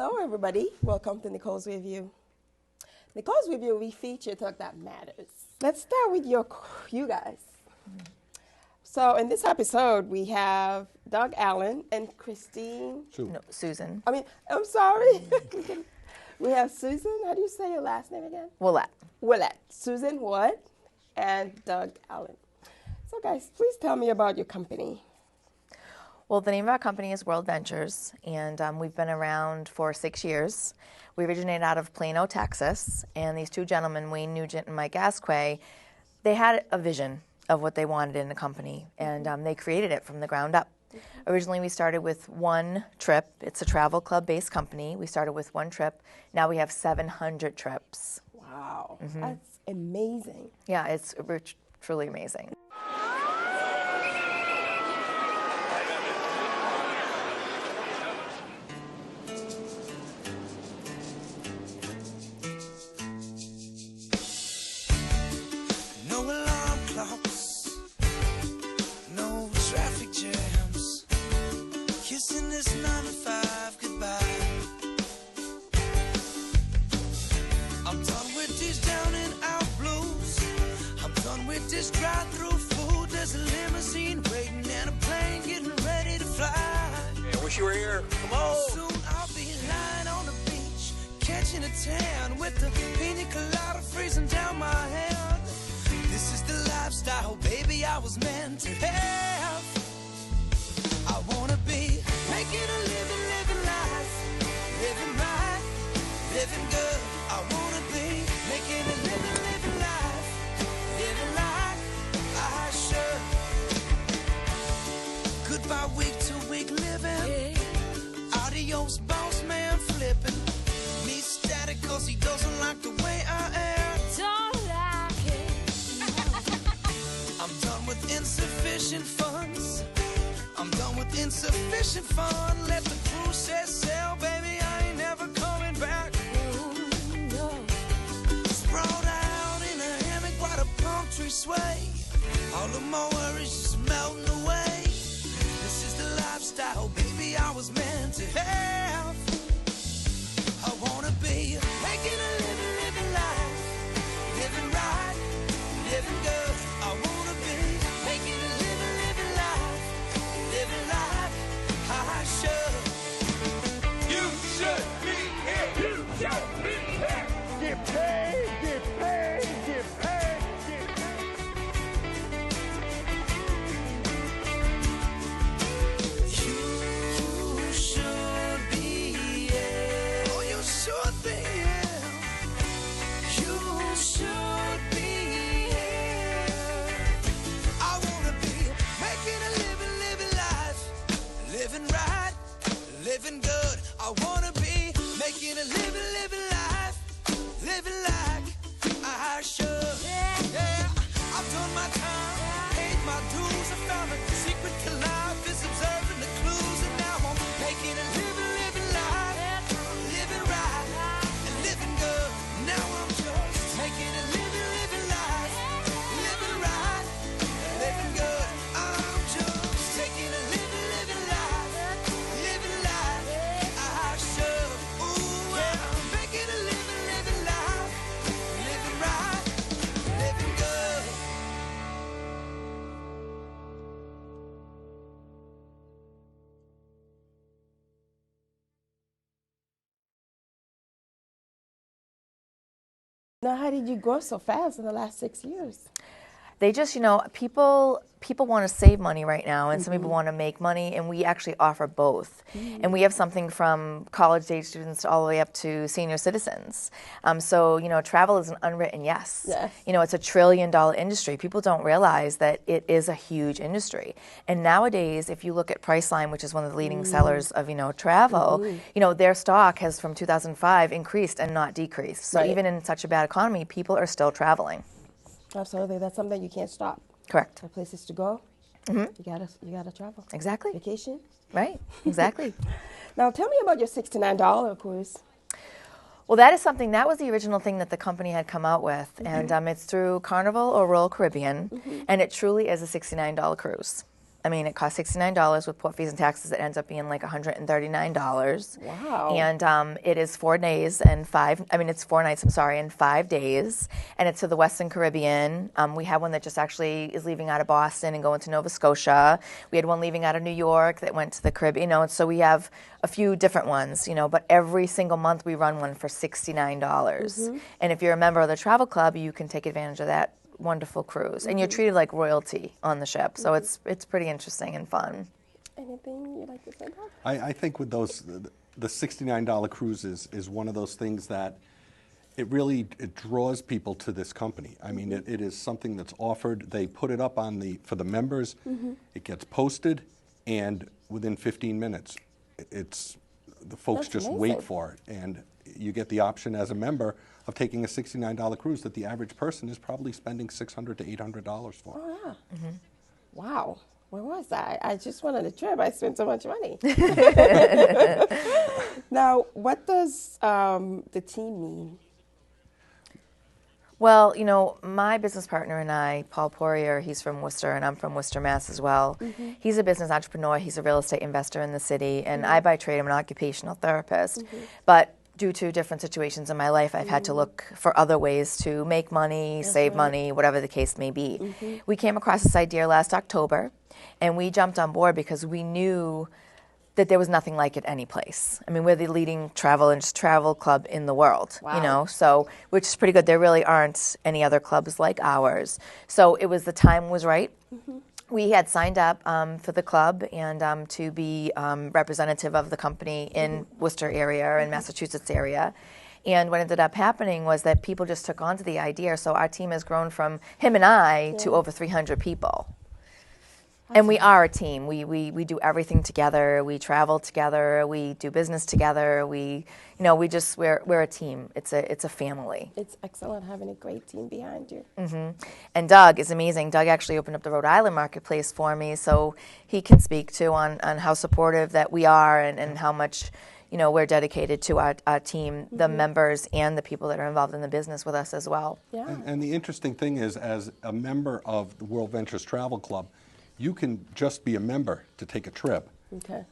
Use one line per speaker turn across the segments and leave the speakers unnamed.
Hello, everybody. Welcome to Nicole's Review. Nicole's Review, we feature talk that matters. Let's start with you guys. So in this episode, we have Doug Allen and Christine.
No, Susan.
I'm sorry. We have Susan. How do you say your last name again?
Willette.
Willette. Susan Wood and Doug Allen. So guys, please tell me about your company.
Well, the name of our company is WorldVentures, and we've been around for 6 years. We originated out of Plano, Texas, and these two gentlemen, Wayne Nugent and Mike Asquay, they had a vision of what they wanted in a company, and they created it from the ground up. Originally, we started with one trip. It's a travel club-based company. We started with one trip. Now we have 700 trips.
Wow, that's amazing.
Yeah, it's truly amazing.
No alarm clocks, no traffic jams, kissing this 9 to 5 goodbye. I'm done with these down and out blues. I'm done with this drive-through food. There's a limousine waiting and a plane getting ready to fly.
I wish you were here. Come on.
Soon I'll be lying on the beach, catching a tan with the pina colada freezing down my hand. This is the lifestyle, baby, I was meant to have. I wanna be making a living life, living right, living good. I wanna be making a living life, living like I should. Goodbye week to week living, adios boss man flipping. Me static cause he doesn't like the way I am.
Don't like it.
I'm done with insufficient funds. I'm done with insufficient fun. Let the crew set sail, baby, I ain't never coming back.
No.
Sprawled out in a hammock while the palm trees sway. All of my worries just melting away. This is the lifestyle, baby, I was meant to have. I wanna be making a living life, living right, living good. I wanna be making a living life, living life I should.
You should be here. You should be here. Get paid, get paid, get paid, get
You should be here. Oh, you should be here. You should be here. I wanna be making a living life, living right, living good. I wanna be making a living life, living like I should. Yeah, I've done my time, paid my dues. I found a secret to life is observing the clues, and now I'm making a living life, living right, and living good. Now I'm just making a living life, living right, and living good. I'm just taking a living life, living life I should. Ooh, I'm making a living life, living right, living good.
Now, how did you grow so fast in the last 6 years?
They just, people want to save money right now, and some people want to make money, and we actually offer both. And we have something from college-age students all the way up to senior citizens. So, travel is an unwritten yes.
Yes.
It's a $1 trillion industry. People don't realize that it is a huge industry. And nowadays, if you look at Priceline, which is one of the leading sellers of, travel, their stock has from 2005 increased and not decreased. So
Right.
even in such a bad economy, people are still traveling.
Absolutely, that's something you can't stop.
Correct.
There are places to go. You gotta travel.
Exactly.
Vacation.
Right. Exactly.
Now, tell me about your $69 cruise.
Well, that is something, that was the original thing that the company had come out with. And it's through Carnival or Royal Caribbean. And it truly is a $69 cruise. I mean, it costs $69 with port fees and taxes. It ends up being like $139.
Wow.
And it is 4 days and it's 4 nights, I'm sorry, and 5 days. And it's to the Western Caribbean. We have one that just actually is leaving out of Boston and going to Nova Scotia. We had one leaving out of New York that went to the Caribbean. And so we have a few different ones, but every single month we run one for $69. And if you're a member of the travel club, you can take advantage of that wonderful cruise, and you're treated like royalty on the ship, so it's pretty interesting and fun.
Anything you'd like to say about?
I think with those, the $69 cruises is one of those things that it draws people to this company. I mean, it is something that's offered. They put it up for the members. It gets posted, and within 15 minutes, the folks
That's
just
amazing.
wait for it, and you get the option as a member of taking a $69 cruise that the average person is probably spending $600 to $800 for.
Oh, yeah. Wow. Where was I? I just went on a trip. I spent so much money. Now, what does the team mean?
Well, my business partner and I, Paul Poirier, he's from Worcester, and I'm from Worcester, Mass. as well. He's a business entrepreneur. He's a real estate investor in the city, and I, by trade, am an occupational therapist. But due to different situations in my life, I've had to look for other ways to make money, save money, whatever the case may be. We came across this idea last October, and we jumped on board because we knew that there was nothing like it any place. I mean, we're the leading travel club in the world, so, which is pretty good. There really aren't any other clubs like ours. So the time was right. We had signed up for the club and to be representative of the company in Worcester area and Massachusetts area. And what ended up happening was that people just took on to the idea. So our team has grown from him and I to over 300 people. And we are a team. We do everything together. We travel together. We do business together. We're a team. It's a family.
It's excellent having a great team behind you.
And Doug is amazing. Doug actually opened up the Rhode Island marketplace for me, so he can speak to on how supportive that we are and how much we're dedicated to our team, the members and the people that are involved in the business with us as well.
Yeah.
And the interesting thing is, as a member of the World Ventures Travel Club, you can just be a member to take a trip.
Okay.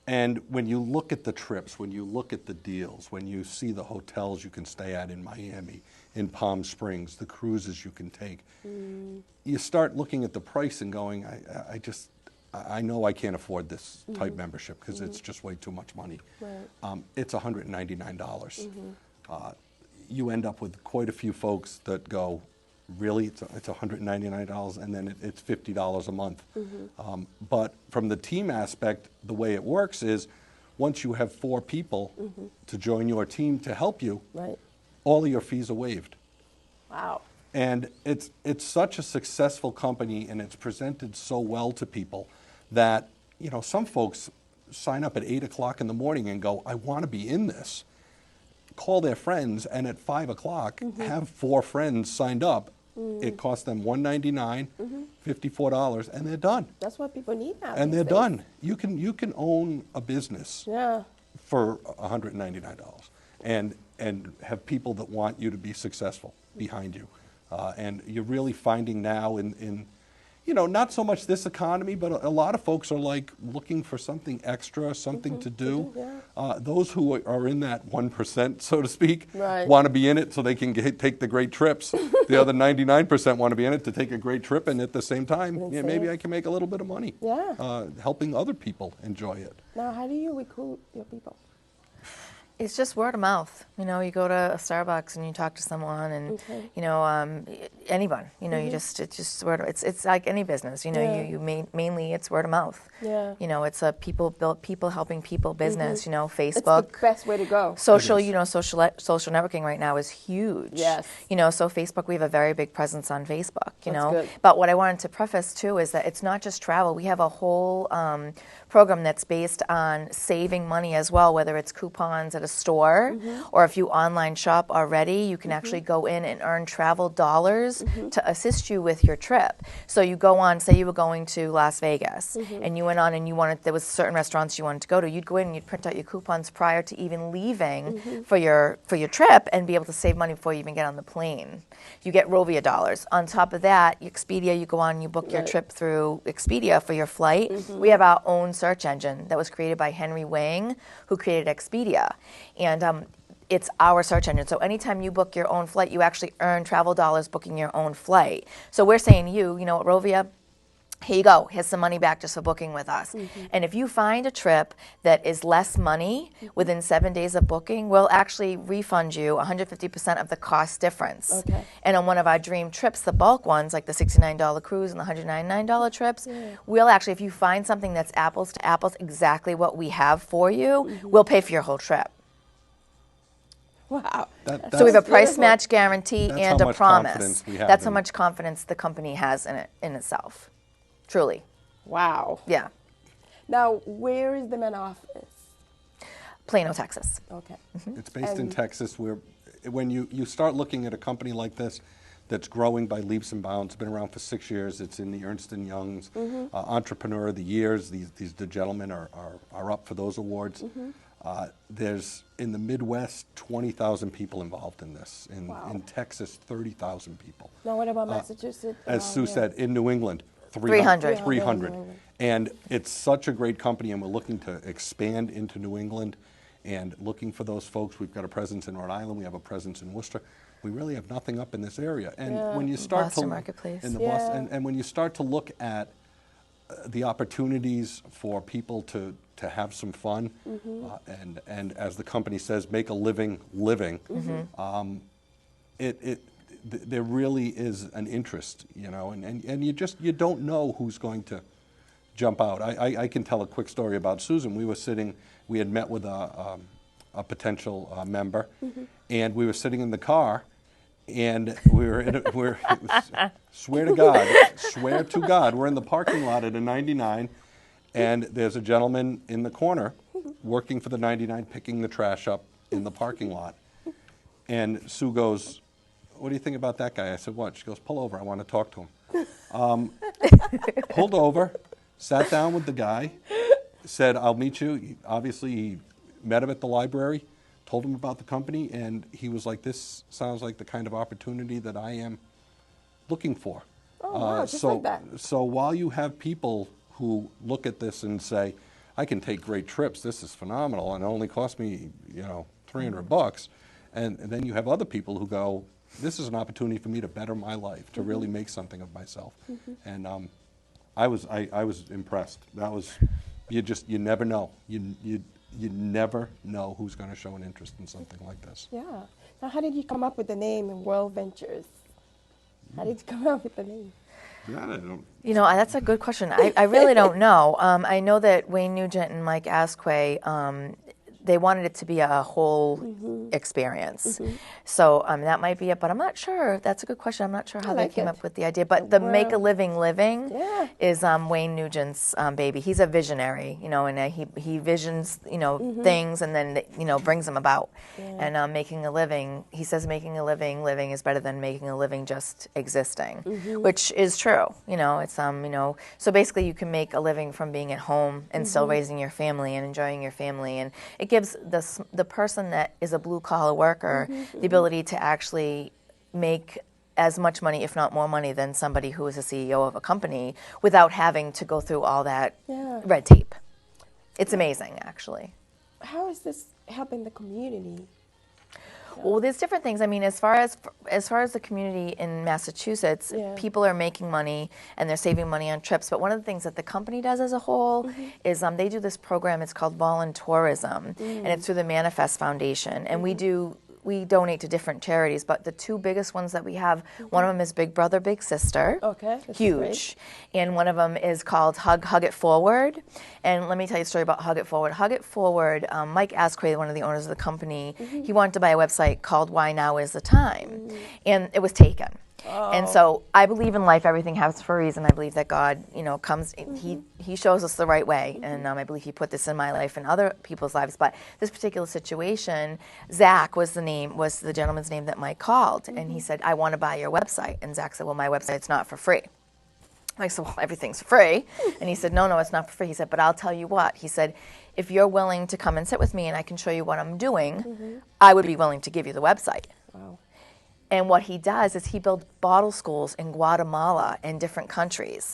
And when you look at the trips, when you look at the deals, when you see the hotels you can stay at in Miami, in Palm Springs, the cruises you can take, you start looking at the price and going, I know I can't afford this type membership because it's just way too much money.
Right.
It's $199. You end up with quite a few folks that go, really, it's $199, and then it's $50 a month. But from the team aspect, the way it works is, once you have 4 people to join your team to help you,
Right.
all of your fees are waived.
Wow.
And it's such a successful company, and it's presented so well to people that some folks sign up at 8 o'clock in the morning and go, I want to be in this. Call their friends, and at 5 o'clock, have 4 friends signed up. It costs them $199, $54, and they're done.
That's what people need now.
And
these
they're
days.
done. You can own a business
Yeah.
for $199, and have people that want you to be successful behind you. And you're really finding now in not so much this economy, but a lot of folks are like looking for something extra, something to do.
Yeah.
Those who are in that 1%, so to speak,
Right.
want to be in it so they can take the great trips. The other 99% want to be in it to take a great trip, and at the same time,
And
maybe
save.
I can make a little bit of money.
Yeah.
Helping other people enjoy it.
Now, how do you recruit your people?
It's just word of mouth. You go to a Starbucks and you talk to someone, and anyone. It's just word. It's like any business. Mainly it's word of mouth.
Yeah.
It's a people helping people business.
It's
Facebook.
the best way to go.
Social, social networking right now is huge.
Yes.
So Facebook, we have a very big presence on Facebook,
That's good.
But what I wanted to preface too is that it's not just travel. We have a whole program that's based on saving money as well, whether it's coupons at at a store, or if you online shop already, you can actually go in and earn travel dollars to assist you with your trip. So you go on, say you were going to Las Vegas, and you went on and there was certain restaurants you wanted to go to. You'd go in and you'd print out your coupons prior to even leaving for your trip, and be able to save money before you even get on the plane. You get Rovia dollars. On top of that, Expedia, you go on and you book your trip through Expedia for your flight. We have our own search engine that was created by Henry Wang, who created Expedia. And it's our search engine. So anytime you book your own flight, you actually earn travel dollars booking your own flight. So we're saying to you, you know what, Rovia, here you go. Here's some money back just for booking with us. And if you find a trip that is less money within 7 days of booking, we'll actually refund you 150% of the cost difference. And on one of our dream trips, the bulk ones, like the $69 cruise and the $199 trips, we'll actually, if you find something that's apples to apples, exactly what we have for you, we'll pay for your whole trip.
Wow.
So we have a price match guarantee
That's
and
how
a
much
promise.
confidence we have
That's how
in-
much confidence the company has in itself. Truly.
Wow.
Yeah.
Now, where is the main office?
Plano, Texas.
Okay.
It's based in Texas. When you start looking at a company like this that's growing by leaps and bounds, been around for 6 years, it's in the Ernst & Young's Entrepreneur of the Years. The gentlemen are up for those awards. There's, in the Midwest, 20,000 people involved in this. In Texas, 30,000 people.
Now, what about Massachusetts?
As Sue said, in New England,
300.
300. And it's such a great company, and we're looking to expand into New England and looking for those folks. We've got a presence in Rhode Island. We have a presence in Worcester. We really have nothing up in this area. And when you start
Boston
to
marketplace.
in the Boston, and when you start to look at the opportunities for people to have some fun, and as the company says, make a living. There really is an interest, you know, and you don't know who's going to jump out. I can tell a quick story about Susan. We had met with a potential member, and we were sitting in the car, and we're swear to God, we're in the parking lot at a 99, and there's a gentleman in the corner working for the 99, picking the trash up in the parking lot, and Sue goes, "What do you think about that guy?" I said, "What?" She goes, "Pull over. I want to talk to him." Pulled over, sat down with the guy, said, "I'll meet you." Obviously, he met him at the library, told him about the company, and he was like, "This sounds like the kind of opportunity that I am looking for."
Oh, wow, just like that.
So while you have people who look at this and say, "I can take great trips. This is phenomenal, and it only cost me, $300," and then you have other people who go, "This is an opportunity for me to better my life, to really make something of myself." And I was impressed. That was, you never know. You never know who's going to show an interest in something like this.
Yeah. Now, how did you come up with the name World Ventures? How did you come up with the name?
Yeah, I don't.
You know, that's a good question. I really don't know. I know that Wayne Nugent and Mike Asquay, they wanted it to be a whole experience. So that might be it, but I'm not sure. That's a good question. I'm not sure how they came up with the idea. But the Make a Living Living is Wayne Nugent's baby. He's a visionary, and he visions, things and then, brings them about. And making a living, he says making a living is better than making a living just existing, which is true. It's, so basically you can make a living from being at home and still raising your family and enjoying your family. And it gives the person that is a blue-collar worker the ability to actually make as much money, if not more money, than somebody who is a CEO of a company without having to go through all that red tape. It's amazing, actually.
How is this helping the community?
Well, there's different things. I mean, as far as the community in Massachusetts, people are making money and they're saving money on trips. But one of the things that the company does as a whole is they do this program. It's called Voluntourism, and it's through the Manifest Foundation. And we donate to different charities, but the two biggest ones that we have, one of them is Big Brother, Big Sister.
Okay, that's
huge.
great.
And one of them is called Hug It Forward. And let me tell you a story about Hug It Forward. Hug It Forward, Mike Asquay, one of the owners of the company, he wanted to buy a website called Why Now Is the Time. And it was taken. And so I believe in life, everything happens for a reason. I believe that God, comes, he shows us the right way. And I believe he put this in my life and other people's lives. But this particular situation, Zach was the gentleman's name that Mike called. And he said, I want to buy your website. And Zach said, well, my website's not for free. I said, well, everything's free. And he said, no, it's not for free. He said, but I'll tell you what. He said, if you're willing to come and sit with me and I can show you what I'm doing, I would be willing to give you the website.
Wow.
And what he does is he builds bottle schools in Guatemala and different countries.